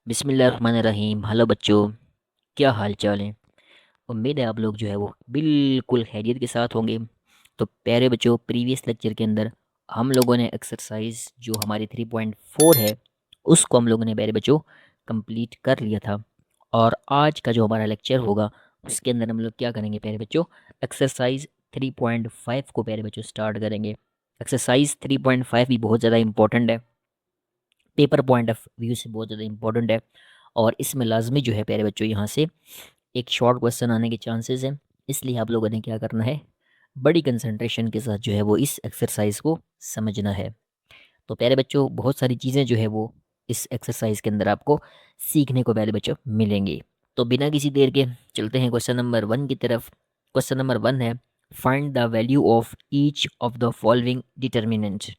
बिस्मिल्लाहिर्रहमानिर्रहीम। हेलो बच्चों, क्या हाल चाल है। उम्मीद है आप लोग जो है वो बिल्कुल खैरियत के साथ होंगे। तो प्यारे बच्चों, प्रीवियस लेक्चर के अंदर हम लोगों ने एक्सरसाइज जो हमारी 3.4 है उसको हम लोगों ने प्यारे बच्चों कंप्लीट कर लिया था। और आज का जो हमारा लेक्चर होगा उसके अंदर हम लोग क्या करेंगे प्यारे बच्चों, एक्सरसाइज 3.5 को प्यारे बच्चों स्टार्ट करेंगे। एक्सरसाइज 3.5 भी बहुत ज़्यादा इंपॉर्टेंट है, पेपर पॉइंट ऑफ व्यू से बहुत ज़्यादा इंपॉर्टेंट है। और इसमें लाजमी जो है प्यारे बच्चों यहाँ से एक शॉर्ट क्वेश्चन आने के चांसेस हैं। इसलिए आप लोगों ने क्या करना है, बड़ी कंसंट्रेशन के साथ जो है वो इस एक्सरसाइज को समझना है। तो प्यारे बच्चों, बहुत सारी चीज़ें जो है वो इस एक्सरसाइज के अंदर आपको सीखने को प्यारे बच्चों मिलेंगी। तो बिना किसी देर के चलते हैं क्वेश्चन नंबर 1 की तरफ। क्वेश्चन नंबर 1 है, find the value of each of the following determinant.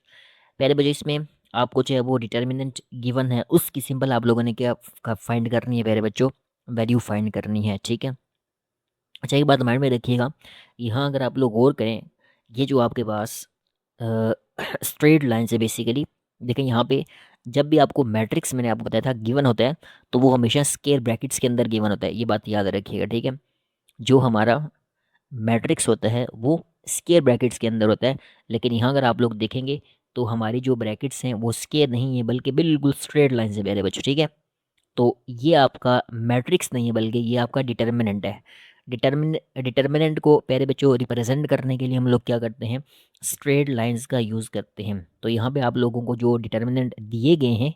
पहले बजे इसमें आपको जो है वो डिटर्मिनेंट गिवन है उसकी सिंपल आप लोगों ने क्या फाइंड करनी है प्यारे बच्चों, वैल्यू फाइंड करनी है। ठीक है, अच्छा एक बात माइंड में रखिएगा, यहाँ अगर आप लोग गौर करें, ये जो आपके पास स्ट्रेट लाइन से बेसिकली देखें, यहाँ पे जब भी आपको मैट्रिक्स मैंने आपको बताया था गिवन होता है तो वो हमेशा स्केयर ब्रैकेट्स के अंदर गिवन होता है, ये बात याद रखिएगा। ठीक है, जो हमारा मैट्रिक्स होता है वो स्केयर ब्रैकेट्स के अंदर होता है, लेकिन यहाँ अगर आप लोग देखेंगे तो हमारी जो ब्रैकेट्स हैं वो स्केयर नहीं है बल्कि बिल्कुल स्ट्रेट लाइन से प्यारे बच्चों। ठीक है, तो ये आपका मैट्रिक्स नहीं है बल्कि ये आपका डिटर्मिनेंट है। डिटर्मिनेंट को प्यारे बच्चों रिप्रेजेंट करने के लिए हम लोग क्या करते हैं, स्ट्रेट लाइंस का यूज़ करते हैं। तो यहाँ पे आप लोगों को जो डिटर्मिनेंट दिए गए हैं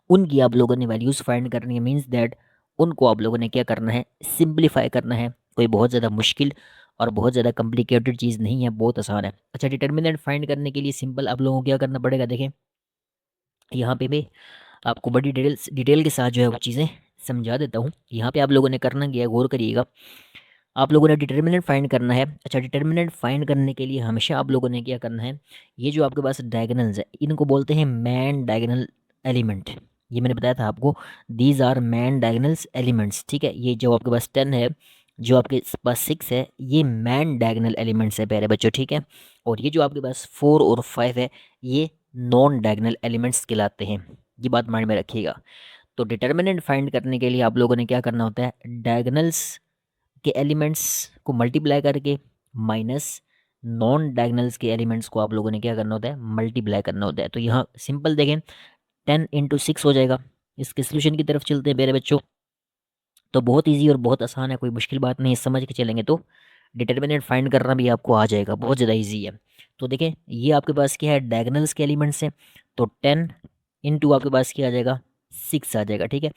उनकी आप लोगों ने वैल्यूज़ फाइंड करनी है। मीन्स दैट उनको आप लोगों ने क्या करना है, सिंप्लीफाई करना है। कोई बहुत ज़्यादा मुश्किल और बहुत ज़्यादा कॉम्प्लिकेटेड चीज़ नहीं है, बहुत आसान है। अच्छा, डिटर्मिनेंट फाइंड करने के लिए सिंपल आप लोगों को क्या करना पड़ेगा, देखें यहाँ पे मैं आपको बड़ी डिटेल के साथ जो है वो चीज़ें समझा देता हूँ। यहाँ पे आप लोगों ने करना क्या है, गौर करिएगा। आप लोगों ने डिटर्मिनेंट फाइंड करना है। अच्छा, डिटर्मिनेंट फाइंड करने के लिए हमेशा आप लोगों ने क्या करना है, ये जो आपके पास डायगोनल्स है इनको बोलते हैं मैन डायगोनल एलिमेंट। ये मैंने बताया था आपको, these are main diagonals elements. ठीक है, ये जो आपके पास 10 है, जो आपके पास 6 है, ये मैन डायगोनल एलिमेंट्स है प्यारे बच्चों। ठीक है, और ये जो आपके पास 4 और 5 है ये नॉन डायगोनल एलिमेंट्स कहलाते हैं। ये बात माइंड में रखिएगा। तो डिटर्मिनेंट फाइंड करने के लिए आप लोगों ने क्या करना होता है, डायगोनल्स के एलिमेंट्स को मल्टीप्लाई करके माइनस नॉन डायगोनल्स के एलिमेंट्स को आप लोगों ने क्या करना होता है, मल्टीप्लाई करना होता है। तो यहाँ सिंपल देखें, 10 × 6 हो जाएगा। इसके सोल्यूशन की तरफ चलते हैं मेरे बच्चों। तो बहुत इजी और बहुत आसान है, कोई मुश्किल बात नहीं है, समझ के चलेंगे तो डिटर्मिनेंट फाइंड करना भी आपको आ जाएगा, बहुत ज़्यादा इजी है। तो देखें ये आपके पास क्या है, डायगोनल्स के एलिमेंट्स हैं। तो 10 × आपके पास क्या आ जाएगा, 6 आ जाएगा। ठीक है,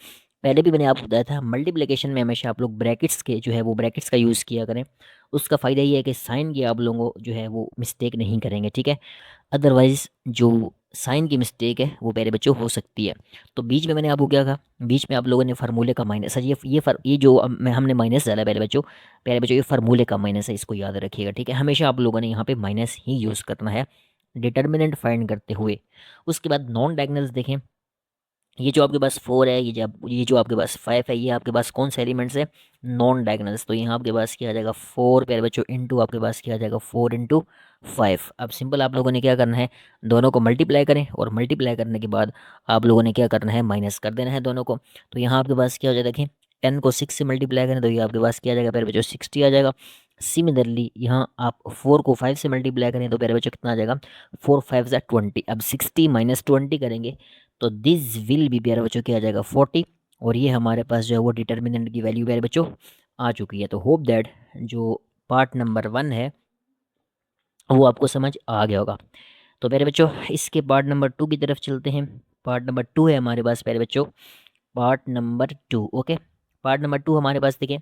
पहले भी मैंने आपको बताया था मल्टीप्लिकेशन में हमेशा आप लोग ब्रैकेट्स के जो है वो ब्रैकेट्स का यूज़ किया करें। उसका फ़ायदा ये है कि साइन की आप लोगों जो है वो मिस्टेक नहीं करेंगे। ठीक है, अदरवाइज़ जो साइन की मिस्टेक है वो प्यारे बच्चों हो सकती है। तो बीच में मैंने आपको क्या कहा, बीच में आप लोगों ने फार्मूले का माइनस है, ये जो मैं हमने माइनस डाला प्यारे बच्चों ये फार्मूले का माइनस है, इसको याद रखिएगा। ठीक है, हमेशा आप लोगों ने यहाँ पे माइनस ही यूज़ करना है डिटर्मिनेंट फाइंड करते हुए। उसके बाद नॉन डायगोनल्स देखें, ये जो आपके पास 4 है, ये जो आपके पास 5 है, ये आपके पास कौन से एलिमेंट्स है, नॉन डायगोनल्स। तो यहाँ आपके पास क्या आ जाएगा 4 प्यारे बच्चों इंटू आपके पास क्या आ जाएगा 4 × 5। अब सिंपल आप लोगों ने क्या करना है, दोनों को मल्टीप्लाई करें और मल्टीप्लाई करने के बाद आप लोगों ने क्या करना है, माइनस कर देना है दोनों को। तो यहाँ आपके पास क्या हो जाएगा, देखें 10 को 6 से मल्टीप्लाई करें तो ये आपके पास क्या आ जाएगा प्यारे बच्चों, 60 आ जाएगा। सिमिलरली यहाँ आप 4 को 5 से मल्टीप्लाई करें तो प्यारे बच्चों कितना आ जाएगा, 4 5 ज़ा 20। अब 60 माइनस 20 करेंगे तो दिस विल भी प्यारे बच्चों क्या आ जाएगा 40। और ये हमारे पास जो है वो डिटर्मिनेंट की वैल्यू प्यारे बच्चों आ चुकी है। तो होप दैट जो पार्ट नंबर 1 है वो आपको समझ आ गया होगा। तो प्यारे बच्चों इसके पार्ट नंबर 2 की तरफ चलते हैं। पार्ट नंबर 2 है हमारे पास प्यारे बच्चों, part number 2। Okay, part number 2 हमारे पास देखिए,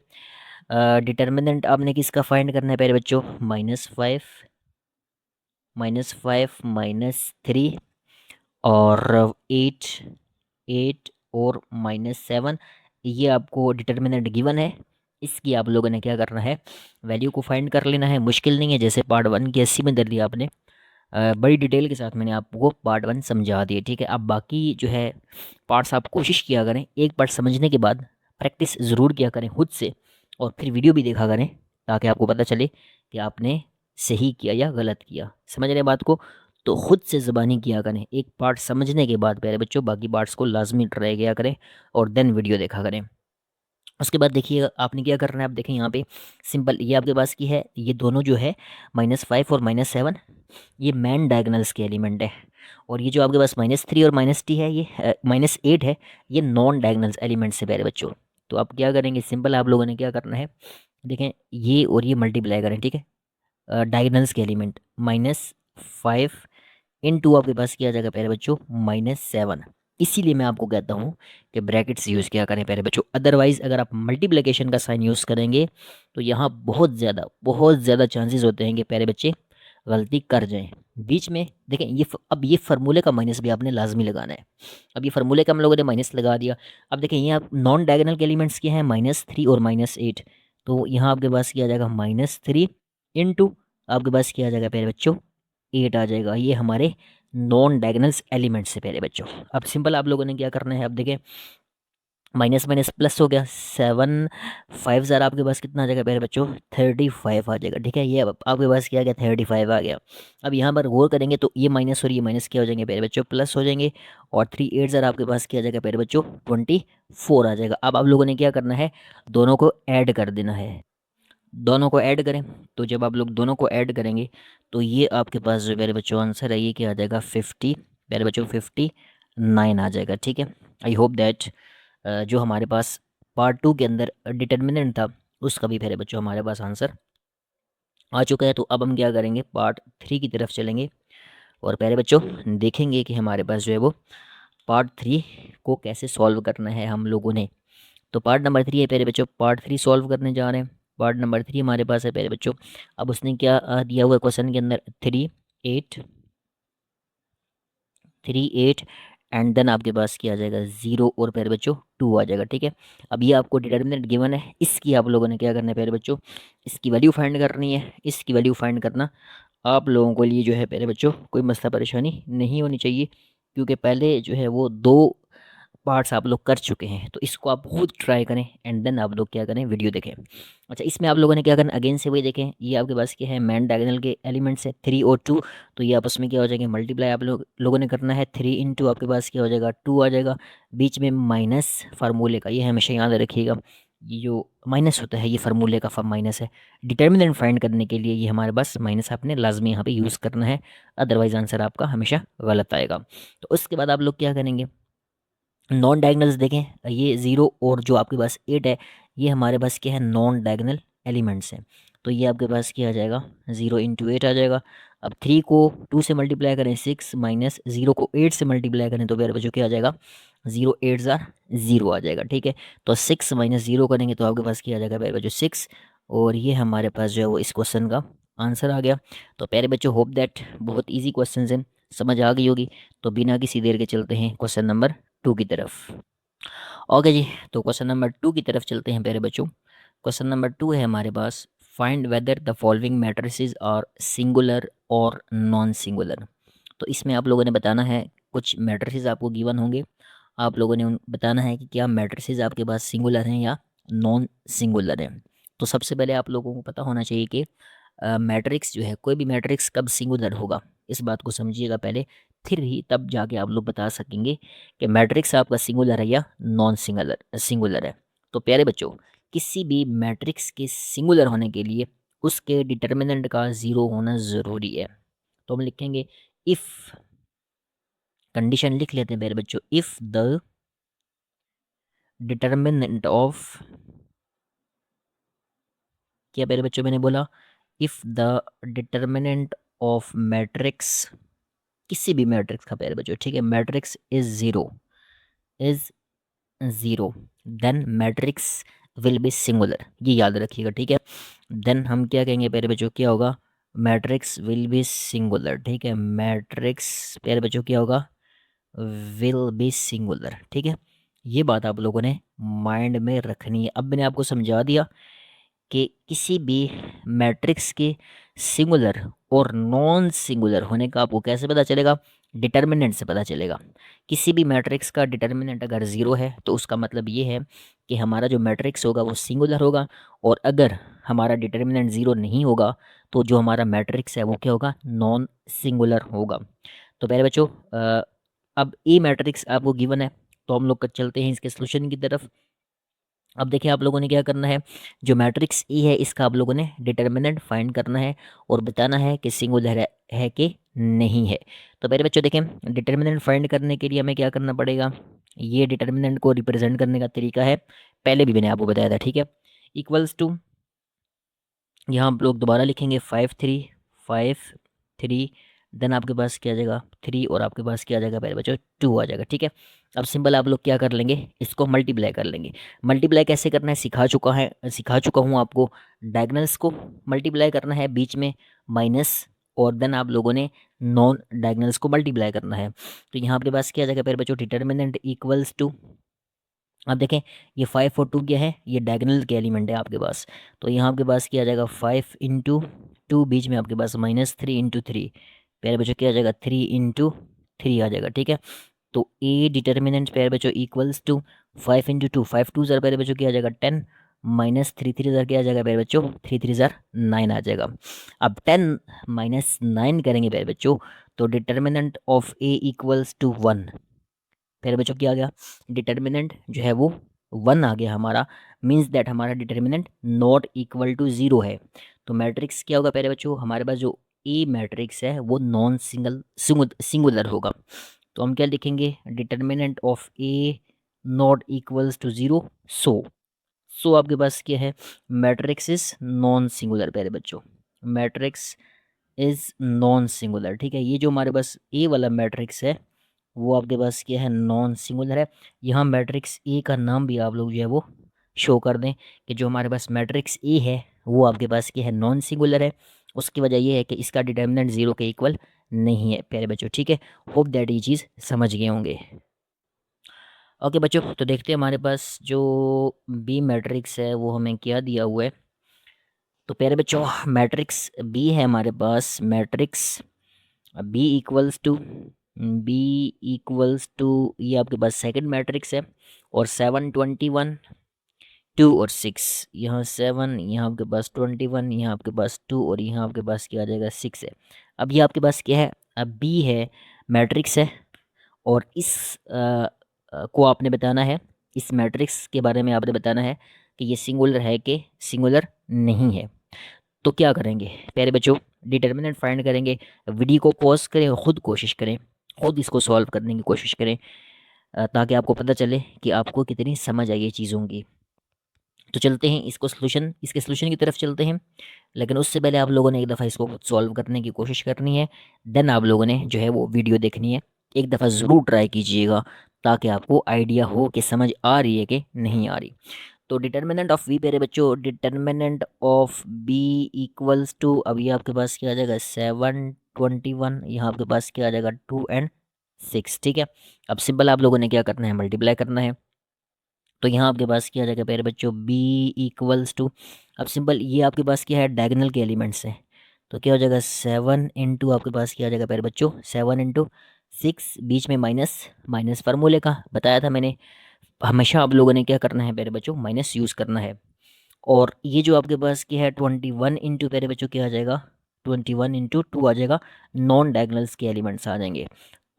डिटर्मिनेंट आपने किसका फाइंड करना है प्यारे बच्चों, -5 -5 -3 और 8 8 और -7। ये आपको डिटर्मिनेंट गिवन है, इसकी आप लोगों ने क्या करना है, वैल्यू को फाइंड कर लेना है। मुश्किल नहीं है, जैसे पार्ट 1 की 80 में कर दिया आपने। बड़ी डिटेल के साथ मैंने आपको पार्ट 1 समझा दिया। ठीक है, अब बाकी जो है पार्ट्स आप कोशिश किया करें, एक पार्ट समझने के बाद प्रैक्टिस ज़रूर किया करें खुद से, और फिर वीडियो भी देखा करें ताकि आपको पता चले कि आपने सही किया या गलत किया। समझ रहे हैं बात को। तो खुद से ज़बानी किया करें, एक पार्ट समझने के बाद प्यारे बच्चों बाकी पार्ट्स को लाजमी ट्राई किया करें और देन वीडियो देखा करें। उसके बाद देखिए आपने क्या करना है, आप देखें यहाँ पे सिंपल ये आपके पास की है, ये दोनों जो है -5 और -7 ये मैन डायगनल्स के एलिमेंट है, और ये जो आपके पास -3 और -t है, ये -8 है, ये नॉन डायगनल्स एलिमेंट्स से प्यारे बच्चों। तो आप क्या करेंगे, सिंपल आप लोगों ने क्या करना है, देखें ये और ये मल्टीप्लाई करें, ठीक है, डायगनल्स के एलिमेंट -5 इन 2 आपके पास किया जाएगा प्यारे बच्चों -7। इसीलिए मैं आपको कहता हूँ कि ब्रैकेट्स यूज़ किया करें प्यारे बच्चों, अदरवाइज़ अगर आप मल्टीप्लिकेशन का साइन यूज़ करेंगे तो यहाँ बहुत ज़्यादा चांसेस होते हैं कि प्यारे बच्चे गलती कर जाएं। बीच में देखें अब ये फार्मूले का माइनस भी आपने लाजमी लगाना है। अब ये फार्मूले का हम लोगों ने माइनस लगा दिया। अब देखें ये आप नॉन डायगोनल के एलिमेंट्स के हैं -3 और -8, तो यहाँ आपके पास किया जाएगा -3 × आपके पास किया जाएगा प्यारे बच्चों 8 आ जाएगा। ये हमारे नॉन डायगोनल्स एलिमेंट्स से प्यारे बच्चों। अब सिंपल आप लोगों ने क्या करना है, अब देखें माइनस माइनस प्लस हो गया, 7 5 ज़रा आपके पास कितना आ जाएगा प्यारे बच्चों 35 आ जाएगा, ठीक है। ये अब आपके पास क्या आ गया 35 आ गया। अब यहाँ पर गौर करेंगे तो ये माइनस और ये माइनस क्या हो जाएंगे प्यारे बच्चों प्लस हो जाएंगे, और 3 8 ज़रा आपके पास क्या आ जाएगा प्यारे बच्चों 24 आ जाएगा। अब आप लोगों ने क्या करना है, दोनों को ऐड कर देना है। दोनों को ऐड करें तो जब आप लोग दोनों को ऐड करेंगे तो ये आपके पास जो प्यारे बच्चों आंसर है ये क्या आ जाएगा 50 प्यारे बच्चों 59 आ जाएगा, ठीक है। आई होप दैट जो हमारे पास पार्ट 2 के अंदर डिटर्मिनेंट था उसका भी प्यारे बच्चों हमारे पास आंसर आ चुका है। तो अब हम क्या करेंगे, पार्ट 3 की तरफ चलेंगे और प्यारे बच्चों देखेंगे कि हमारे पास जो है वो पार्ट 3 को कैसे सॉल्व करना है हम लोगों ने। तो पार्ट नंबर 3 है प्यारे बच्चों, पार्ट 3 सॉल्व करने जा रहे हैं। पार्ट नंबर 3 हमारे पास है प्यारे बच्चों। अब उसने क्या दिया हुआ क्वेश्चन के अंदर 3 8 एंड देन आपके पास क्या आ जाएगा 0 और प्यारे बच्चों 2 आ जाएगा, ठीक है। अब ये आपको डिटर्मिनेंट गिवन है, इसकी आप लोगों ने क्या करना है प्यारे बच्चों, इसकी वैल्यू फाइंड करनी है। इसकी वैल्यू फाइंड करना आप लोगों के लिए जो है प्यारे बच्चों कोई मसला परेशानी नहीं होनी चाहिए, क्योंकि पहले जो है वो 2 पार्ट्स आप लोग कर चुके हैं। तो इसको आप खुद ट्राई करें एंड देन आप लोग क्या करें, वीडियो देखें। अच्छा, इसमें आप लोगों ने क्या करना, अगेन से वही देखें, ये आपके पास क्या है मैन डायगोनल के एलिमेंट्स है 3 और 2, तो ये आपस में क्या हो जाएंगे मल्टीप्लाई आप लोगों ने करना है। 3 × आपके पास क्या हो जाएगा 2 आ जाएगा, बीच में माइनस फार्मूले का, ये हमेशा याद रखिएगा, ये जो माइनस होता है ये फार्मूले का माइनस है। डिटर्मिनेंट फाइंड करने के लिए ये हमारे पास माइनस आपने लाजमी यहाँ पे यूज़ करना है, अदरवाइज आंसर आपका हमेशा गलत आएगा। तो उसके बाद आप लोग क्या करेंगे, नॉन डायगनल्स देखें, ये 0 और जो आपके पास 8 है ये हमारे पास क्या है नॉन डायगनल एलिमेंट्स हैं। तो ये आपके पास क्या आ जाएगा 0 × 8 आ जाएगा। अब 3 को 2 से मल्टीप्लाई करें 6 माइनस 0 को 8 से मल्टीप्लाई करें तो मेरे बच्चों क्या आ जाएगा 0 8 0 आ जाएगा, ठीक है। तो 6 माइनस 0 करेंगे तो आपके पास क्या आ जाएगा मेरे बच्चों 6, और ये हमारे पास जो है वो इस क्वेश्चन का आंसर आ गया। तो प्यारे बच्चों होप दैट बहुत ईजी क्वेश्चन हैं, समझ आ गई होगी। तो बिना किसी देर के चलते हैं क्वेश्चन नंबर 2 की तरफ। ओके जी, तो क्वेश्चन नंबर 2 की तरफ चलते हैं प्यारे बच्चों। क्वेश्चन नंबर 2 है हमारे पास, find whether the following matrices are singular और नॉन सिंगुलर। तो इसमें आप लोगों ने बताना है, कुछ मैट्रिसेस आपको गिवन होंगे, आप लोगों ने बताना है कि क्या मैट्रिसेस आपके पास सिंगुलर हैं या नॉन सिंगुलर हैं। तो सबसे पहले आप लोगों को पता होना चाहिए कि मैट्रिक्स जो है, कोई भी मैट्रिक्स कब सिंगुलर होगा, इस बात को समझिएगा पहले, फिर ही तब जाके आप लोग बता सकेंगे कि मैट्रिक्स आपका सिंगुलर है या नॉन सिंगुलर है। तो प्यारे बच्चों, किसी भी मैट्रिक्स के सिंगुलर होने के लिए उसके डिटर्मिनेंट का 0 होना ज़रूरी है। तो हम लिखेंगे इफ़, कंडीशन लिख लेते हैं प्यारे बच्चों, इफ़ द डिटर्मिनेंट ऑफ, क्या प्यारे बच्चों मैंने बोला, if the determinant of matrix, किसी भी मैट्रिक्स का प्यारे बच्चों, ठीक है, matrix is zero then matrix will be singular, ये याद रखिएगा, ठीक है। देन हम क्या कहेंगे प्यारे बच्चों, क्या होगा, मैट्रिक्स विल बी सिंगुलर, ठीक है, मैट्रिक्स प्यारे बच्चों क्या होगा विल बी सिंगुलर, ठीक है। ये बात आप लोगों ने माइंड में रखनी है। अब मैंने आपको समझा दिया कि किसी भी मैट्रिक्स के सिंगुलर और नॉन सिंगुलर होने का आपको कैसे पता चलेगा, डिटर्मिनेंट से पता चलेगा। किसी भी मैट्रिक्स का डिटर्मिनेंट अगर ज़ीरो है तो उसका मतलब ये है कि हमारा जो मैट्रिक्स होगा वो सिंगुलर होगा, और अगर हमारा डिटर्मिनेंट ज़ीरो नहीं होगा तो जो हमारा मैट्रिक्स है वो क्या होगा, नॉन सिंगुलर होगा। तो पहले बच्चों अब ए मैट्रिक्स आपको गिवन है, तो हम लोग चलते हैं इसके सोल्यूशन की तरफ। अब देखिए आप लोगों ने क्या करना है, जो मैट्रिक्स ए है इसका आप लोगों ने डिटर्मिनेंट फाइंड करना है और बताना है कि सिंगुलर है कि नहीं है। तो पहले बच्चों देखें, डिटर्मिनेंट फाइंड करने के लिए हमें क्या करना पड़ेगा, ये डिटर्मिनेंट को रिप्रेजेंट करने का तरीका है, पहले भी मैंने आपको बताया था, ठीक है। इक्वल्स टू, यहाँ हम लोग दोबारा लिखेंगे 5 3 देन आपके पास क्या आ जाएगा 3, और आपके पास क्या आ जाएगा पहले बच्चों 2 आ जाएगा, ठीक है। अब सिंपल आप लोग क्या कर लेंगे, इसको मल्टीप्लाई कर लेंगे। मल्टीप्लाई कैसे करना है सिखा चुका हूँ आपको। डायगनल्स को मल्टीप्लाई करना है, बीच में माइनस, और देन आप लोगों ने नॉन डायगनल्स को मल्टीप्लाई करना है। तो यहाँ आपके पास क्या आ जाएगा पहले बच्चों, डिटर्मिनेंट इक्वल्स टू, अब देखें ये 5 और 2 क्या है, ये डायगोनल के एलिमेंट है आपके पास। तो यहाँ आपके पास क्या आ जाएगा 5 × 2, बीच में आपके पास -3 × 3, प्यारे बच्चों क्या आ जाएगा 3 × 3 आ जाएगा, ठीक है। तो ए डिटर्मिनेंट प्यारे बच्चों इक्वल्स टू 5 × 2, 5 2 ज़र प्यारे बच्चों क्या आ जाएगा 10, -3 3 ज़र क्या आ जाएगा प्यारे बच्चों 3 3 ज़र 9 आ जाएगा। अब 10 - 9 करेंगे प्यारे बच्चों, तो determinant of A equals to 1, फिर बच्चों क्या आ गया, डिटर्मिनेंट जो है वो 1 आ गया हमारा, मीन्स दैट हमारा डिटर्मिनेंट नॉट इक्वल टू 0 है। तो मैट्रिक्स क्या होगा पहले बच्चों, हमारे पास जो ए मैट्रिक्स है वो नॉन सिंगुलर होगा। तो हम क्या लिखेंगे, determinant of A not equals to 0, so आपके पास क्या है, मैट्रिक्स इज नॉन सिंगुलर प्यारे बच्चों, मैट्रिक्स इज नॉन सिंगुलर, ठीक है। ये जो हमारे पास ए वाला मैट्रिक्स है वो आपके पास क्या है, नॉन सिंगुलर है। यहाँ मैट्रिक्स ए का नाम भी आप लोग जो है वो शो कर दें कि जो हमारे पास मैट्रिक्स ए है वो आपके पास क्या है, नॉन सिंगुलर है। उसकी वजह ये है कि इसका डिटर्मिनेंट 0 के इक्वल नहीं है प्यारे बच्चों, ठीक है। होप दैट ये चीज़ समझ गए होंगे। ओके बच्चों, तो देखते हैं हमारे पास जो बी मैट्रिक्स है वो हमें क्या दिया हुआ है। तो प्यारे बच्चों मैट्रिक्स बी है हमारे पास, matrix B equals to, B equals to, ये आपके पास सेकंड मैट्रिक्स है, और 7 21 2 और 6, यहाँ 7, यहाँ आपके पास 21, यहाँ आपके पास 2, और यहाँ आपके पास क्या आ जाएगा 6 है। अब ये आपके पास क्या है, अब बी है मैट्रिक्स है, और इस को आपने बताना है, इस मैट्रिक्स के बारे में आपने बताना है कि ये सिंगुलर है कि सिंगुलर नहीं है। तो क्या करेंगे प्यारे बच्चों, डिटर्मिनेंट फाइंड करेंगे। वीडियो को पॉज करें और ख़ुद कोशिश करें, खुद इसको सॉल्व करने की कोशिश करें, ताकि आपको पता चले कि आपको कितनी समझ आई है चीज़ों की। तो चलते हैं इसके सोल्यूशन की तरफ चलते हैं, लेकिन उससे पहले आप लोगों ने एक दफ़ा इसको खुद सॉल्व करने की कोशिश करनी है, देन आप लोगों ने जो है वो वीडियो देखनी है। एक दफ़ा ज़रूर ट्राई कीजिएगा ताकि आपको आइडिया हो कि समझ आ रही है कि नहीं आ रही। तो डिटर्मिनेंट ऑफ वी प्यारे बच्चों, determinant of B equals to, अब ये आपके पास क्या आ जाएगा 7 21, यहाँ आपके पास क्या आ जाएगा 2 और 6, ठीक है। अब सिंपल आप लोगों ने क्या करना है, मल्टीप्लाई करना है। तो यहाँ आपके पास क्या आ जाएगा प्यारे बच्चों, बी इक्वल्स टू, अब सिंपल ये आपके पास क्या है, डायगोनल के एलिमेंट्स हैं, तो क्या हो जाएगा 7 इंटू आपके पास क्या आ जाएगा प्यारे बच्चों 7 × 6, बीच में माइनस, माइनस फार्मूले का बताया था मैंने, हमेशा आप लोगों ने क्या करना है प्यारे बच्चों, माइनस यूज़ करना है। और ये जो आपके पास क्या है 21 इंटू प्यारे बच्चों क्या आ जाएगा, 21 × 2 आ जाएगा, नॉन डायगनल्स के एलिमेंट्स आ जाएंगे।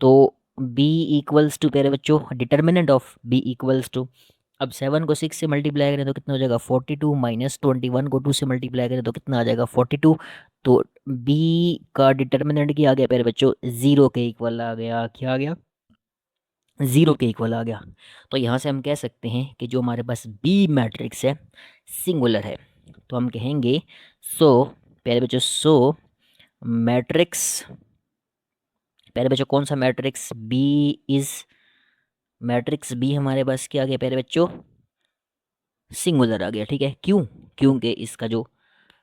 तो b इक्वल्स टू प्यारे बच्चों, determinant of b equals to, अब 7 को 6 से मल्टीप्लाई करें तो कितना हो जाएगा 42, माइनस 21 को 2 से मल्टीप्लाई करें तो कितना आ जाएगा 42। तो b का डिटर्मिनेंट क्या आ गया प्यारे बच्चों, 0 के इक्वल आ गया, क्या आ गया 0 के इक्वल आ गया। तो यहाँ से हम कह सकते हैं कि जो हमारे पास बी मैट्रिक्स है सिंगुलर है। तो हम कहेंगे सो प्यारे बच्चों, सो मैट्रिक्स, प्यारे बच्चों कौन सा matrix, B is, matrix B हमारे पास क्या आ गया प्यारे बच्चों, सिंगुलर आ गया, ठीक है। क्यों, क्योंकि इसका जो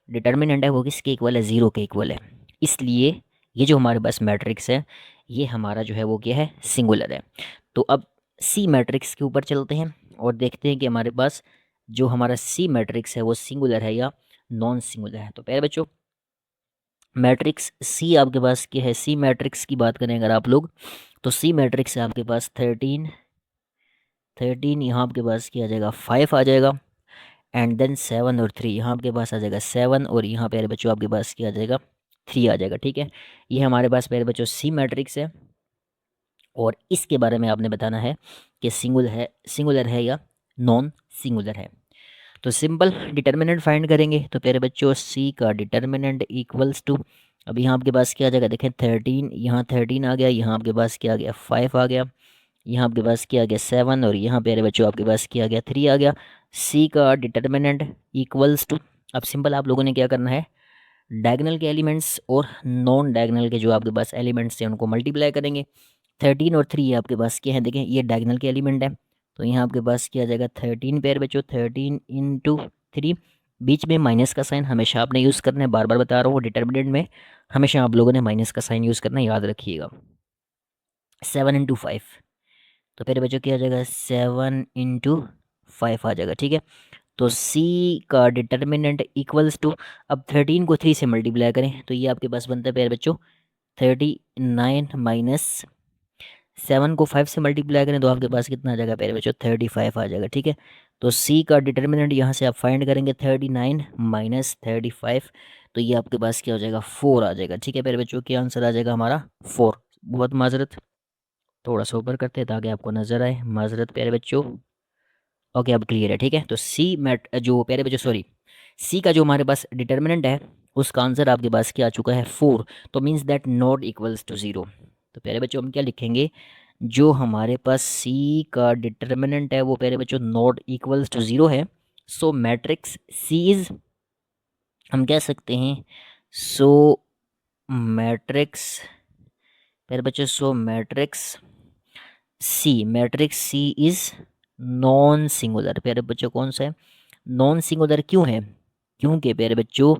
डिटर्मिनेंट है वो किसके इक्वल है, 0 के इक्वल है, इसलिए ये जो हमारे पास मैट्रिक्स है ये हमारा जो है वो क्या है, सिंगुलर है। तो अब सी मैट्रिक्स के ऊपर चलते हैं और देखते हैं कि हमारे पास जो हमारा सी मैट्रिक्स है वो सिंगुलर है या नॉन सिंगुलर है। तो पहले बच्चों मैट्रिक्स सी आपके पास क्या है, सी मैट्रिक्स की बात करें अगर आप लोग, तो सी मैट्रिक्स है आपके पास 13 यहाँ आपके पास क्या आ जाएगा 5 आ जाएगा, एंड देन 7 और 3 यहाँ आपके पास आ जाएगा 7, और यहाँ प्यारे बच्चों आपके पास क्या आ जाएगा 3 आ जाएगा। ठीक है, ये हमारे पास प्यारे बच्चों सी मैट्रिक्स है, और इसके बारे में आपने बताना है कि सिंगुलर है या नॉन सिंगुलर है। तो सिंपल डिटर्मिनेंट फाइंड करेंगे, तो प्यारे बच्चों सी का डिटर्मिनेंट इक्वल्स टू, अब यहाँ आपके पास क्या आ जाएगा, देखें 13, यहाँ 13 आ गया, यहाँ आपके पास क्या आ गया 5 आ गया, यहाँ आपके पास क्या आ गया 7, और यहाँ प्यारे बच्चों आपके पास क्या आ गया 3 आ गया। सी का डिटर्मिनेंट इक्वल्स टू, अब सिंपल आप लोगों ने क्या करना है, डायगोनल के एलिमेंट्स और नॉन डायगोनल के जो आपके पास एलिमेंट्स हैं उनको मल्टीप्लाई करेंगे। 13 और 3 आपके पास क्या है, देखें ये डायगोनल के एलिमेंट है, तो यहाँ आपके पास क्या आ जाएगा 13 पेयर बच्चों, 13 इंटू 3, बीच में माइनस का साइन हमेशा आपने यूज़ करना है, बार बार बता रहा हूँ डिटर्मिनेंट में हमेशा आप लोगों ने माइनस का साइन यूज़ करना याद रखिएगा। 7 इंटू 5, तो फिर बच्चों क्या आ जाएगा 7 इंटू 5 आ जाएगा। ठीक है, तो C का डिटर्मिनेंट इक्वल्स टू, अब 13 को 3 से मल्टीप्लाई करें तो ये आपके पास बनता है प्यारे बच्चों 39 माइनस 7 को 5 से मल्टीप्लाई करें तो आपके पास कितना आ जाएगा प्यारे बच्चों 35 आ जाएगा। ठीक है, तो C का डिटर्मिनेंट यहाँ से आप फाइंड करेंगे 39 माइनस 35, तो ये आपके पास क्या हो जाएगा 4 आ जाएगा। ठीक है प्यारे बच्चों, क्या आंसर आ जाएगा हमारा 4। बहुत माजरत, थोड़ा सा ऊपर करते हैं ताकि आपको नज़र आए, माजरत प्यारे बच्चों। ओके अब क्लियर है। ठीक है, तो सी मैट जो प्यारे बच्चों सॉरी सी का जो हमारे पास डिटर्मिनेंट है उसका आंसर आपके पास क्या आ चुका है 4, तो means that not equals to 0। तो प्यारे बच्चों हम क्या लिखेंगे, जो हमारे पास सी का डिटर्मिनेंट है वो प्यारे बच्चों नॉट इक्वल्स टू 0 है। सो मैट्रिक्स सी इज, हम कह सकते हैं सो मैट्रिक्स प्यारे बच्चों, so matrix C is non singular. प्यारे बच्चों कौन सा है, नॉन सिंगुलर क्यों है, क्योंकि प्यारे बच्चों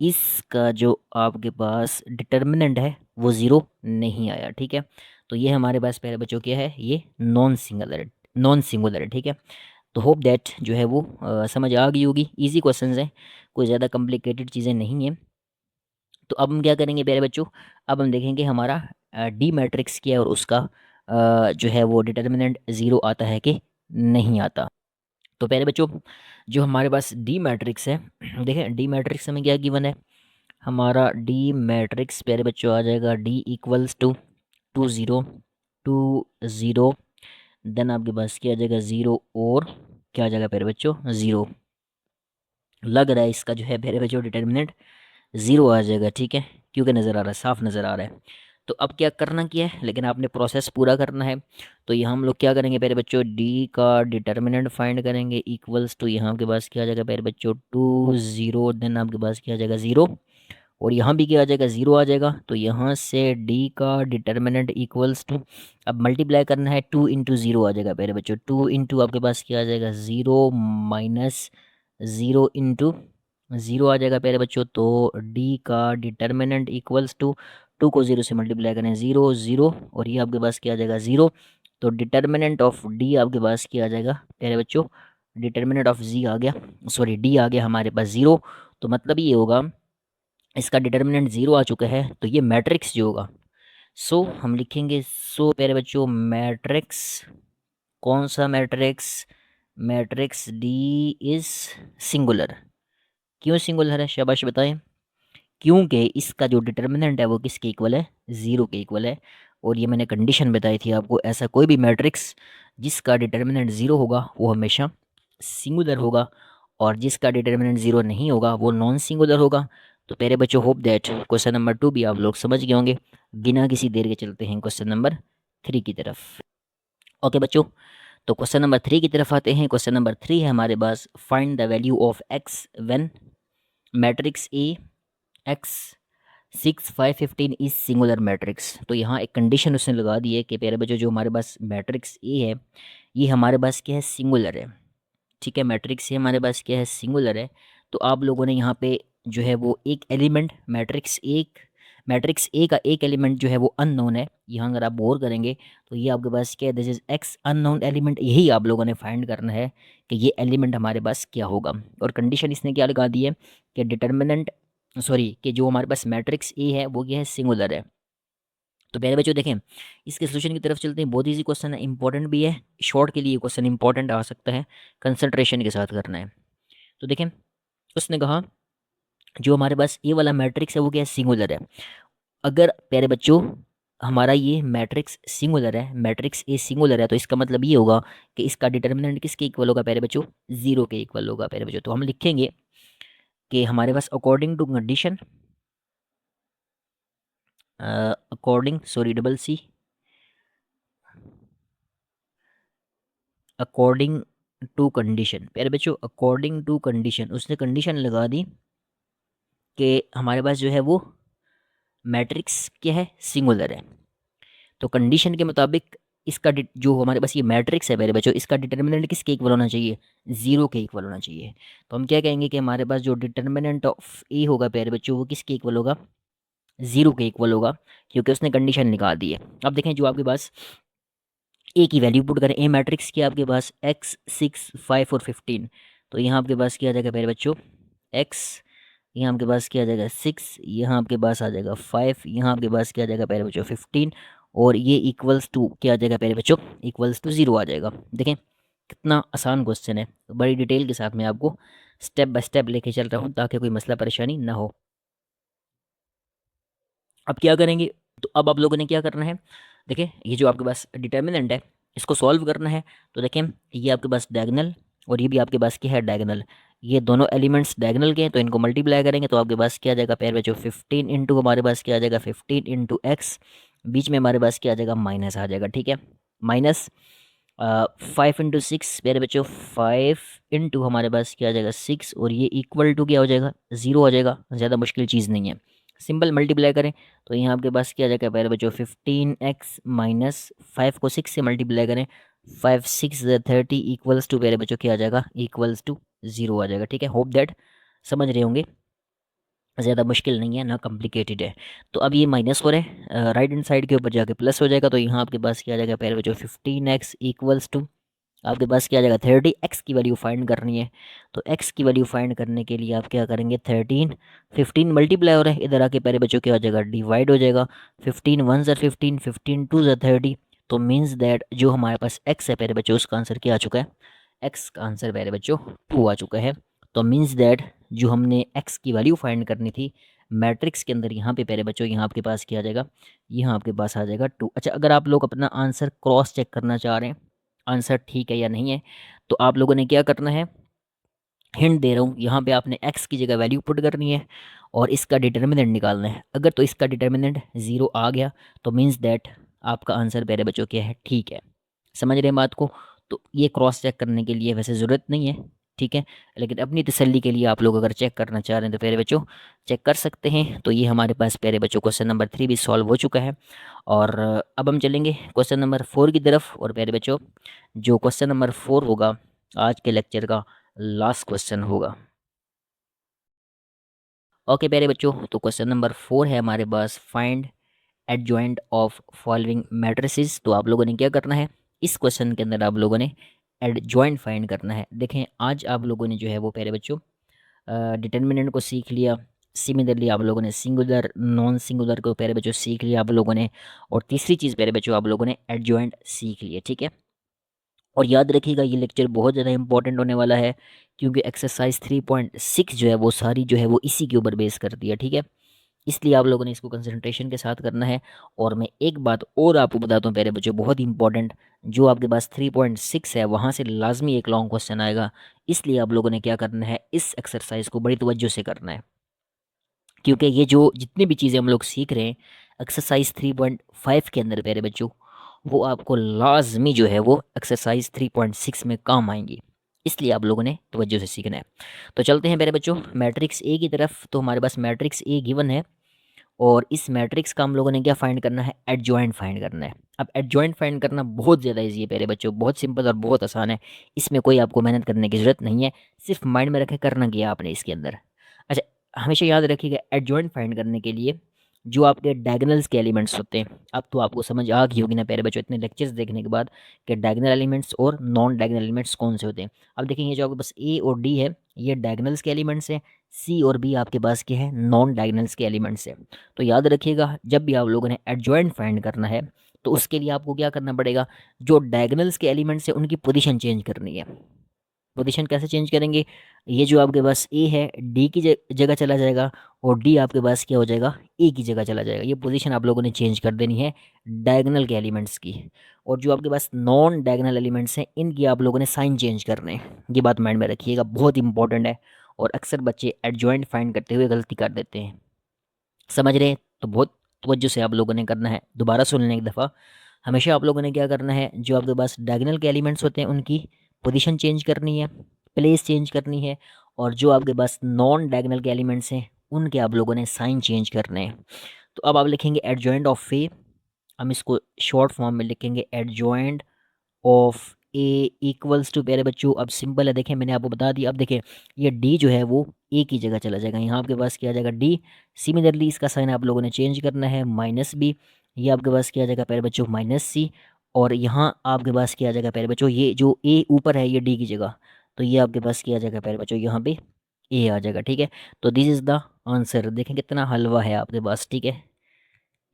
इसका जो आपके पास डिटर्मिनेंट है वो ज़ीरो नहीं आया। ठीक है, तो ये हमारे पास प्यारे बच्चों क्या है, ये नॉन सिंगुलर है। ठीक है, तो होप दैट जो है वो समझ आ गई होगी, इजी क्वेश्चंस हैं, कोई ज़्यादा कॉम्प्लिकेटेड चीज़ें नहीं हैं। तो अब हम क्या करेंगे प्यारे बच्चों, अब हम देखेंगे हमारा डी मैट्रिक्स क्या है और उसका जो है वो डिटर्मिनेंट ज़ीरो आता है कि नहीं आता। तो प्यारे बच्चों जो हमारे पास डी मैट्रिक्स है देखें डी मैट्रिक्स में क्या गिवन है, हमारा डी मैट्रिक्स प्यारे बच्चों आ जाएगा डी इक्वल्स टू 2 0 2 0, देन आपके पास क्या आ जाएगा 0 और क्या आ जाएगा प्यारे बच्चों 0। लग रहा है इसका जो है प्यारे बच्चों डिटर्मिनेंट 0 आ जाएगा। ठीक है, क्योंकि नज़र आ रहा है, साफ नज़र आ रहा है। तो अब क्या करना क्या है, लेकिन आपने प्रोसेस पूरा करना है। तो यहाँ हम लोग क्या करेंगे प्यारे बच्चों, डी का डिटर्मिनेंट फाइंड करेंगे इक्वल्स टू, यहाँ आपके पास क्या आ जाएगा प्यारे बच्चों 2 0, देन आपके पास क्या आ जाएगा 0, और यहाँ भी क्या आ जाएगा 0 आ जाएगा। तो यहाँ से डी का डिटर्मिनेंट इक्वल्स टू, अब मल्टीप्लाई करना है 2 इंटू 0 आ जाएगा प्यारे बच्चों, 2 इंटू आपके पास क्या आ जाएगा 0 माइनस 0 इंटू 0 आ जाएगा प्यारे बच्चों। तो डी का डिटर्मिनेंट इक्वल्स टू, 2 को 0 से मल्टीप्लाई करें 0 0, और ये आपके पास क्या आ जाएगा 0। तो डिटर्मिनेंट ऑफ डी आपके पास क्या आ जाएगा प्यारे बच्चों, डिटर्मिनेंट ऑफ जी आ गया, सॉरी डी आ गया हमारे पास 0। तो मतलब ये होगा इसका डिटर्मिनेंट 0 आ चुका है, तो ये मैट्रिक्स जो होगा, सो हम लिखेंगे सो प्यारे बच्चों मैट्रिक्स, कौन सा matrix, matrix D is singular. क्यों सिंगुलर है, शाबाश बताएं। क्योंकि इसका जो डिटर्मिनेंट है वो किसके इक्वल है, 0 के इक्वल है। और ये मैंने कंडीशन बताई थी आपको, ऐसा कोई भी मैट्रिक्स जिसका डिटर्मिनेंट 0 होगा वो हमेशा सिंगुलर होगा, और जिसका डिटर्मिनेंट 0 नहीं होगा वो नॉन सिंगुलर होगा। तो प्यारे बच्चों होप दैट क्वेश्चन नंबर 2 भी आप लोग समझ गए होंगे। बिना किसी देर के चलते हैं क्वेश्चन नंबर 3 की तरफ। ओके बच्चों, तो क्वेश्चन नंबर 3 की तरफ आते हैं। क्वेश्चन नंबर 3 है हमारे पास, find the value of x when matrix A x 6 5 15 is singular matrix. तो यहाँ एक कंडीशन उसने लगा दी है कि प्यारे बच्चों जो हमारे पास मैट्रिक्स ए है ये हमारे पास क्या है, सिंगुलर है। ठीक है, मैट्रिक्स ए हमारे पास क्या है, सिंगुलर है। तो आप लोगों ने यहाँ पे जो है वो एक एलिमेंट मैट्रिक्स ए का एक एलिमेंट जो है वो अननोन है। यहाँ अगर आप गौर करेंगे तो ये आपके पास क्या है, this is x unknown element, यही आप लोगों ने फाइंड करना है कि ये एलिमेंट हमारे पास क्या होगा। और कंडीशन इसने क्या लगा दी है कि डिटर्मिनेंट सॉरी कि जो हमारे पास मैट्रिक्स ए है वो क्या है, सिंगुलर है। तो प्यारे बच्चों देखें, इसके सोल्यूशन की तरफ चलते हैं। बहुत ईजी क्वेश्चन है, इंपॉर्टेंट भी है। शॉर्ट के लिए क्वेश्चन इंपॉर्टेंट आ सकता है, कंसंट्रेशन के साथ करना है। तो देखें, उसने कहा जो हमारे पास ए वाला मैट्रिक्स है वो क्या है, सिंगुलर है। अगर प्यारे बच्चों हमारा ये मैट्रिक्स सिंगुलर है, मैट्रिक्स ए सिंगुलर है, तो इसका मतलब ये होगा कि इसका डिटर्मिनेंट किसके इक्वल होगा प्यारे बच्चों, जीरो के इक्वल होगा प्यारे बच्चों। तो हम लिखेंगे कि हमारे पास according to condition, according sorry double C, according to condition प्यारे बच्चों, अकॉर्डिंग टू कंडीशन, उसने कंडीशन लगा दी कि हमारे पास जो है वो मैट्रिक्स क्या है, सिंगुलर है। तो कंडीशन के मुताबिक इसका जो हमारे पास ये मैट्रिक्स है मेरे बच्चों, इसका डिटर्मिनेंट किसके इक्वल होना चाहिए, जीरो के इक्वल होना चाहिए। तो हम क्या कहेंगे कि हमारे पास जो डिटर्मिनेंट ऑफ ए होगा प्यारे बच्चों वो किसके इक्वल होगा, जीरो के इक्वल होगा, क्योंकि उसने कंडीशन निकाल दी है। अब देखें जो आपके पास ए की वैल्यू पुट करें, ए मैट्रिक्स की आपके पास एक्स, 6, 5 और 15। तो यहाँ आपके पास क्या आ जाएगा प्यारे बच्चों, एक्स, यहाँ आपके पास क्या आ जाएगा 6, यहाँ आपके पास आ जाएगा 5, यहाँ आपके पास क्या आ जाएगा प्यारे बच्चों 15, और ये इक्वल्स टू क्या आ जाएगा प्यारे बच्चों, इक्वल्स टू जीरो आ जाएगा। देखें कितना आसान क्वेश्चन है, तो बड़ी डिटेल के साथ मैं आपको स्टेप बाय स्टेप लेके चल रहा हूँ ताकि कोई मसला परेशानी ना हो। अब क्या करेंगे, तो अब आप लोगों ने क्या करना है, देखिए ये जो आपके पास डिटर्मिनेंट है इसको सॉल्व करना है। तो देखें ये आपके पास डायगोनल और ये भी आपके पास क्या है, डायगोनल। ये दोनों एलिमेंट्स डायगोनल के हैं, तो इनको मल्टीप्लाई करेंगे तो आपके पास क्या आ जाएगा प्यारे बच्चों, 15 इंटू हमारे पास क्या आ जाएगा, 15 इंटू एक्स, बीच में हमारे पास क्या आ जाएगा, माइनस आ जाएगा। ठीक है, माइनस 5 इंटू 6 प्यारे बच्चों, 5 इंटू हमारे पास क्या आ जाएगा 6, और ये इक्वल टू क्या हो जाएगा, ज़ीरो आ जाएगा। ज़्यादा मुश्किल चीज़ नहीं है, सिंपल मल्टीप्लाई करें तो यहाँ आपके पास क्या आ जाएगा प्यारे बच्चों, 15x माइनस 5 को 6 से मल्टीप्लाई करें, 5 6 30 इक्वल्स टू प्यारे बच्चों क्या आ जाएगा, इक्वल्स टू ज़ीरो आ जाएगा। ठीक है, होप दैट समझ रहे होंगे, ज़्यादा मुश्किल नहीं है ना, कॉम्प्लिकेटेड है। तो अब ये माइनस हो रहा है, राइट हैंड साइड के ऊपर जाके प्लस हो जाएगा, तो यहाँ आपके पास क्या आ जाएगा प्यारे बच्चों, 15x इक्वल्स टू आपके पास क्या आ जाएगा 30। एक्स की वैल्यू फाइंड करनी है, तो एक्स की वैल्यू फाइंड करने के लिए आप क्या करेंगे, 13, 15 मल्टीप्लाई हो रहा है, इधर आके पहले बच्चों क्या हो जाएगा, डिवाइड हो जाएगा। 15 1 ज़ा 15, 15 2 ज़ा 30, तो मीन्स दैट जो हमारे पास एक्स है पहले बच्चों उसका आंसर क्या आ चुका है, एक्स का आंसर पहले बच्चों 2 आ चुका है। तो मीन्स दैट जो हमने एक्स की वैल्यू फाइंड करनी थी मैट्रिक्स के अंदर, यहाँ पे पहले बच्चों यहाँ आपके पास क्या आ जाएगा, यहाँ आपके पास आ जाएगा 2। अच्छा, अगर आप लोग अपना आंसर क्रॉस चेक करना चाह रहे हैं आंसर ठीक है या नहीं है, तो आप लोगों ने क्या करना है, हिंट दे रहा हूँ, यहाँ पे आपने x की जगह वैल्यू पुट करनी है और इसका डिटर्मिनेंट निकालना है। अगर तो इसका डिटर्मिनेंट ज़ीरो आ गया तो मीन्स दैट आपका आंसर प्यारे बच्चों क्या है, ठीक है। समझ रहे हैं बात को, तो ये क्रॉस चेक करने के लिए वैसे ज़रूरत नहीं है, ठीक है, लेकिन अपनी तसल्ली के लिए आप लोग अगर चेक करना चाह रहे हैं तो प्यारे बच्चों चेक कर सकते हैं। तो ये हमारे पास प्यारे बच्चों क्वेश्चन नंबर 3 भी सॉल्व हो चुका है। और अब हम चलेंगे क्वेश्चन नंबर 4 की तरफ। और प्यारे बच्चों जो क्वेश्चन नंबर 4 होगा आज के लेक्चर का लास्ट क्वेश्चन होगा। ओके प्यारे बच्चों, तो क्वेश्चन नंबर 4 है हमारे पास, find adjoint of following matrices. तो आप लोगों ने क्या करना है, इस क्वेश्चन के अंदर आप लोगों ने एडजॉइंट फाइंड करना है। देखें आज आप लोगों ने जो है वो प्यारे बच्चों डिटर्मिनेंट को सीख लिया, सिमिलरली आप लोगों ने सिंगुलर नॉन सिंगुलर को प्यारे बच्चों सीख लिया आप लोगों ने, और तीसरी चीज़ प्यारे बच्चों आप लोगों ने एडजॉइंट सीख लिया। ठीक है, और याद रखिएगा ये लेक्चर बहुत ज़्यादा इंपॉर्टेंट होने वाला है, क्योंकि एक्सरसाइज 3.6 जो है वो सारी जो है वो इसी के ऊपर बेस करती है। ठीक है, इसलिए आप लोगों ने इसको कंसंट्रेशन के साथ करना है। और मैं एक बात और आपको बताता हूँ प्यारे बच्चों, बहुत इंपॉर्टेंट, जो आपके पास 3.6 है वहाँ से लाजमी एक लॉन्ग क्वेश्चन आएगा, इसलिए आप लोगों ने क्या करना है, इस एक्सरसाइज को बड़ी तवज्जो से करना है, क्योंकि ये जो जितनी भी चीज़ें हम लोग सीख रहे हैं एक्सरसाइज 3.5 के अंदर प्यारे बच्चों, वो आपको लाजमी जो है वो एक्सरसाइज 3.6 में काम आएंगी, इसलिए आप लोगों ने तवज्जो से सीखना है। तो चलते हैं प्यारे बच्चों मैट्रिक्स ए की तरफ। तो हमारे पास मैट्रिक्स ए गिवन है, और इस मैट्रिक्स का हम लोगों ने क्या फाइंड करना है, एडजॉइंट फाइंड करना है। अब एडजॉइंट फाइंड करना बहुत ज़्यादा ईजी है प्यारे बच्चों, बहुत सिंपल और बहुत आसान है, इसमें कोई आपको मेहनत करने की ज़रूरत नहीं है, सिर्फ माइंड में रखे करना किया आपने इसके अंदर। अच्छा, हमेशा याद रखिएगा एडजॉइंट फाइंड करने के लिए जो आपके डायगोनल्स के एलिमेंट्स होते हैं। अब तो आपको समझ आ गई होगी ना प्यारे बच्चों, इतने लेक्चर्स देखने के बाद, कि डायगोनल एलिमेंट्स और नॉन डायगोनल एलिमेंट्स कौन से होते हैं। अब देखेंगे जो आपके पास ए और डी है, ये डायगोनल्स के एलिमेंट्स हैं। सी और बी आपके पास क्या है, नॉन डायगोनल्स के एलिमेंट्स हैं। तो याद रखिएगा, जब भी आप लोगों ने एडजॉइंट फाइंड करना है तो उसके लिए आपको क्या करना पड़ेगा, जो डायगोनल्स के एलिमेंट्स हैं उनकी पोजीशन चेंज करनी है। पोजीशन कैसे चेंज करेंगे, ये जो आपके पास ए है डी की जगह चला जाएगा, और डी आपके पास क्या हो जाएगा, ए की जगह चला जाएगा। ये पोजीशन आप लोगों ने चेंज कर देनी है डायगोनल के एलिमेंट्स की। और जो आपके पास नॉन डायगोनल एलिमेंट्स हैं इनकी आप लोगों ने साइन चेंज करने हैं। ये बात माइंड में रखिएगा, बहुत इंपॉर्टेंट है। और अक्सर बच्चे एडजॉइंट फाइंड करते हुए गलती कर देते हैं। समझ रहे हैं, तो बहुत तवज्जो से आप लोगों ने करना है, दोबारा सुन लें एक दफ़ा। हमेशा आप लोगों ने क्या करना है, जो आपके पास डायगोनल के एलिमेंट्स होते हैं उनकी पोजीशन चेंज करनी है, प्लेस चेंज करनी है। और जो आपके पास नॉन डायगोनल के एलिमेंट्स हैं उनके आप लोगों ने साइन चेंज करने हैं। तो अब आप लिखेंगे एडजॉइंट ऑफ ए, हम इसको शॉर्ट फॉर्म में लिखेंगे adjoint of A equals to, प्यारे बच्चों अब सिंपल है, देखें मैंने आपको बता दिया। अब देखें ये डी जो है वो ए की जगह चला जाएगा, यहाँ आपके पास क्या आ जाएगा डी। सिमिलरली इसका साइन आप लोगों ने चेंज करना है, माइनस बी, ये आपके पास क्या आ जाएगा प्यारे बच्चों, माइनस सी। और यहाँ आपके पास क्या आ जाएगा प्यारे बच्चों, ये जो ए ऊपर है ये डी की जगह, तो ये आपके पास क्या आ जाएगा प्यारे बच्चों, यहाँ पे ए आ जाएगा। ठीक है, तो दिस इज़ द आंसर। देखें कितना हलवा है आपके पास। ठीक है,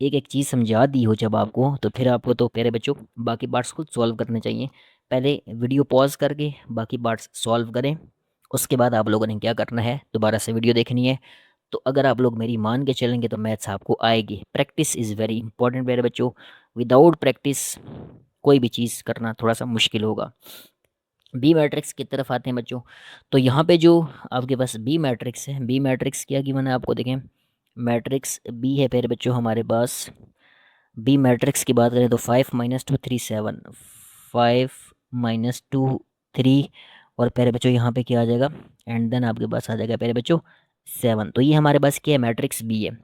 एक एक चीज़ समझा दी हो जब आपको, तो फिर आपको तो प्यारे बच्चों बाकी पार्ट्स खुद सॉल्व करने चाहिए। पहले वीडियो पॉज करके बाकी पार्ट्स सॉल्व करें, उसके बाद आप लोगों ने क्या करना है, दोबारा से वीडियो देखनी है। तो अगर आप लोग मेरी मान के चलेंगे तो मैथ्स आपको आएगी। प्रैक्टिस इज़ वेरी इंपॉर्टेंट मेरे बच्चों, विदाउट प्रैक्टिस कोई भी चीज़ करना थोड़ा सा मुश्किल होगा। बी मैट्रिक्स की तरफ आते हैं बच्चों। तो यहाँ पे जो आपके पास बी मैट्रिक्स है, बी मैट्रिक्स क्या गिवन है आपको, देखें मैट्रिक्स बी है प्यारे बच्चों हमारे पास। बी मैट्रिक्स की बात करें तो 5 - 2 3 7, 5 - 2 3, और प्यारे बच्चों यहाँ पे क्या आ जाएगा, एंड देन आपके पास आ जाएगा प्यारे बच्चों 7। तो ये हमारे पास क्या है, मैट्रिक्स बी है।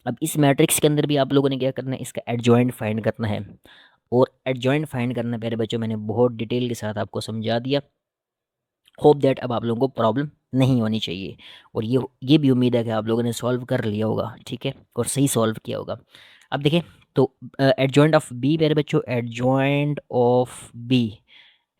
अब इस मैट्रिक्स के अंदर भी आप लोगों ने क्या करना है, इसका एडजॉइंट फाइंड करना है। और एडजॉइंट फाइंड करना प्यारे बच्चों मैंने बहुत डिटेल के साथ आपको समझा दिया। होप दैट अब आप लोगों को प्रॉब्लम नहीं होनी चाहिए, और ये भी उम्मीद है कि आप लोगों ने सॉल्व कर लिया होगा। ठीक है, और सही सॉल्व किया होगा। अब देखें, तो एडजॉइंट ऑफ बी मेरे बच्चों, adjoint of B,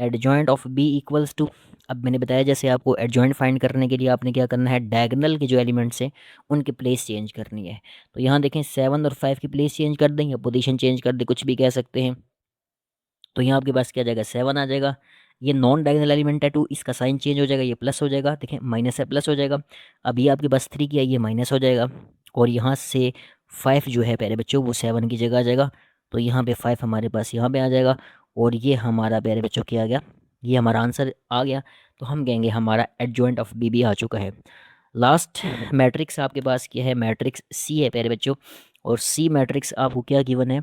adjoint of B equals to, अब मैंने बताया जैसे आपको एडजॉइंट फाइंड करने के लिए आपने क्या करना है, डायगोनल के जो एलिमेंट्स हैं उनकी प्लेस चेंज करनी है। तो यहाँ देखें 7 और 5 की प्लेस चेंज कर दें या पोजीशन चेंज कर दें, कुछ भी कह सकते हैं। तो यहाँ आपके पास क्या आ जाएगा, 7 आ जाएगा। ये नॉन डायगोनल एलिमेंट है 2, इसका साइन चेंज हो जाएगा, ये प्लस हो जाएगा। देखें माइनस है प्लस हो जाएगा। अब ये आपके पास 3 किया, ये माइनस हो जाएगा। और यहाँ से 5 जो है प्यारे बच्चों वो 7 की जगह आ जाएगा। तो यहाँ पे 5 हमारे पास यहाँ पे आ जाएगा, और ये हमारा प्यारे बच्चों क्या आ गया, ये हमारा आंसर आ गया। तो हम कहेंगे हमारा एडजॉइंट ऑफ बी भी आ चुका है। लास्ट मैट्रिक्स आपके पास क्या है, मैट्रिक्स सी है प्यारे बच्चों। और सी मैट्रिक्स आपको क्या गिवन है,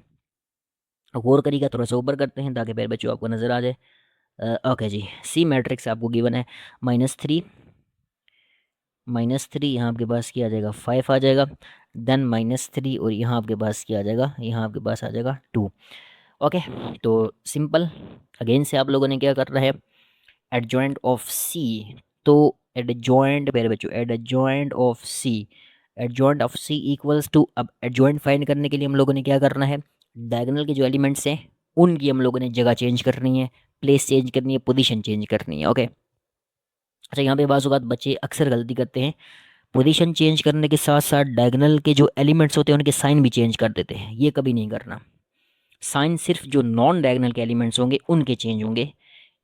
गौर करिएगा, थोड़ा सा ऊपर करते हैं ताकि प्यारे बच्चों आपको नज़र आ जाए। ओके जी, सी मैट्रिक्स आपको गिवन है -3, -3, यहाँ आपके पास क्या आ जाएगा, 5 आ जाएगा। देन -3, और यहाँ आपके पास क्या आ जाएगा, यहाँ आपके पास आ जाएगा 2। ओके, तो सिंपल अगेन से आप लोगों ने क्या करना है, एडजॉइंट ऑफ सी। तो एडजॉइंट मेरे बच्चों, adjoint of C, adjoint of C equals to, अब एडजॉइंट फाइंड करने के लिए हम लोगों ने क्या करना है, डायगोनल के जो एलिमेंट्स हैं उनकी हम लोगों ने जगह चेंज करनी है, प्लेस चेंज करनी है, पोजीशन चेंज करनी है। ओके, अच्छा यहाँ पे बात बच्चे अक्सर गलती करते हैं, पोजीशन चेंज करने के साथ साथ डायगोनल के जो एलिमेंट्स होते हैं उनके साइन भी चेंज कर देते हैं। ये कभी नहीं करना, साइन सिर्फ जो नॉन डायगोनल के एलिमेंट्स होंगे उनके चेंज होंगे।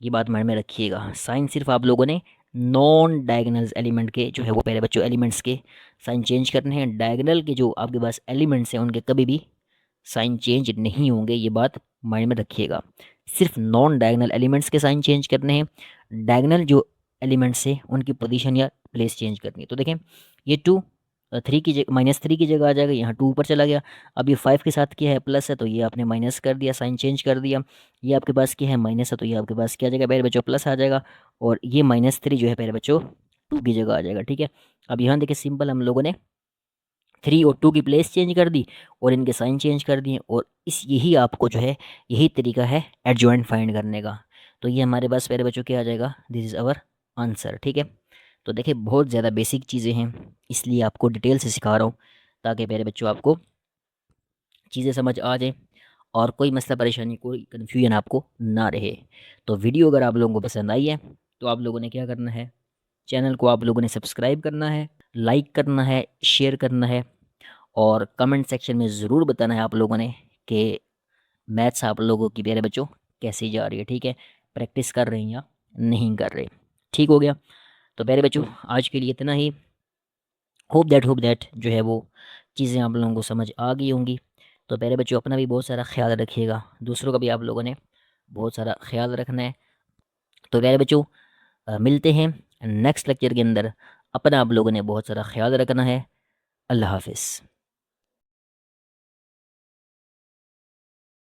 ये बात माइंड में रखिएगा, साइन सिर्फ आप लोगों ने नॉन डायगोनल एलिमेंट के जो है वो पहले बच्चों एलिमेंट्स के साइन चेंज करने हैं। डायगोनल के जो आपके पास एलिमेंट्स हैं उनके कभी भी साइन चेंज नहीं होंगे, ये बात माइंड में रखिएगा। सिर्फ नॉन डायगोनल एलिमेंट्स के साइन चेंज करने हैं, डायगोनल जो एलिमेंट्स है उनकी पोजीशन या प्लेस चेंज करनी है। तो देखें ये 2 3 की जगह, -3 की जगह आ जाएगा, यहाँ 2 ऊपर चला गया। अब ये 5 के साथ क्या है, प्लस है, तो ये आपने माइनस कर दिया, साइन चेंज कर दिया। ये आपके पास क्या है, माइनस है, तो ये आपके पास क्या आ जाएगा प्यारे बच्चों, प्लस आ जाएगा। और ये -3 जो है प्यारे बच्चों 2 की जगह आ जाएगा। ठीक है, अब यहाँ देखिए सिंपल हम लोगों ने 3 और 2 की प्लेस चेंज कर दी और इनके साइन चेंज कर दिए, और इस यही आपको जो है यही तरीका है एडजॉइंट फाइंड करने का। तो ये हमारे पास प्यारे बच्चों क्या आ जाएगा, दिस इज़ आवर आंसर। ठीक है, तो देखिए बहुत ज़्यादा बेसिक चीज़ें हैं, इसलिए आपको डिटेल से सिखा रहा हूँ ताकि प्यारे बच्चों आपको चीज़ें समझ आ जाएँ और कोई मसला परेशानी, कोई कन्फ्यूजन आपको ना रहे। तो वीडियो अगर आप लोगों को पसंद आई है तो आप लोगों ने क्या करना है, चैनल को आप लोगों ने सब्सक्राइब करना है, लाइक करना है, शेयर करना है और कमेंट सेक्शन में ज़रूर बताना है आप लोगों ने कि मैथ्स आप लोगों की प्यारे बच्चों कैसी जा रही है। ठीक है, प्रैक्टिस कर रहे हैं या नहीं कर रहे। ठीक हो गया। तो प्यारे बच्चों आज के लिए इतना ही। होप दैट जो है वो चीज़ें आप लोगों को समझ आ गई होंगी। तो प्यारे बच्चों अपना भी बहुत सारा ख्याल रखिएगा, दूसरों का भी आप लोगों ने बहुत सारा ख्याल रखना है। तो प्यारे बच्चों मिलते हैं नेक्स्ट लेक्चर के अंदर। अपना आप लोगों ने बहुत सारा ख्याल रखना है। अल्लाह हाफ़िज़।